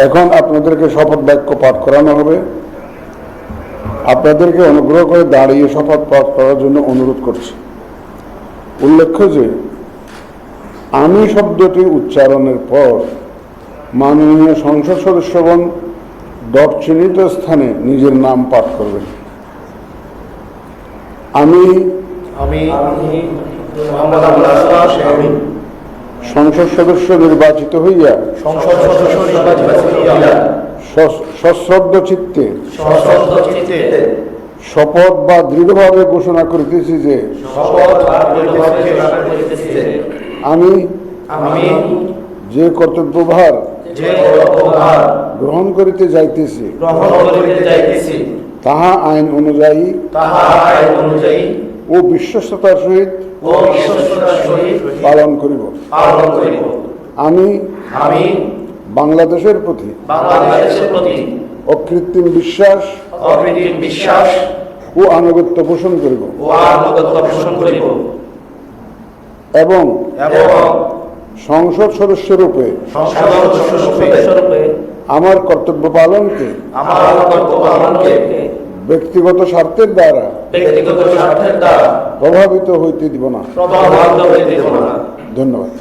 এখন আপনাদেরকে শপথ বাক্য পাঠ করানো হবে। আপনাদেরকে অনুগ্রহ করে দাঁড়িয়ে শপথ পাঠ করার জন্য অনুরোধ করছি। উল্লেখ্য যে আমি শব্দটি উচ্চারণের পর মাননীয় সংসদ সদস্যগণ চিহ্নিত স্থানে নিজের নাম পাঠ করবেন। আমি সংসদ সদস্য নির্বাচিত হইয়া সশ্রদ্ধ চিত্তে শপথ বা দৃঢ়ভাবে ঘোষণা করিতেছি যে আমি যে কর্তব্যভার গ্রহণ করিতে যাইতেছি তাহা আইন অনুযায়ী ও বিশ্বস্ততার সহিত পালন করিব। আমি বাংলাদেশের প্রতি অকৃত্রিম বিশ্বাস ও আনুগত্য পোষণ করিব এবং সংসদ সদস্যরূপে আমার কর্তব্য পালনকে ব্যক্তিগত স্বার্থের দ্বারা প্রভাবিত হইতে দিব না। ধন্যবাদ।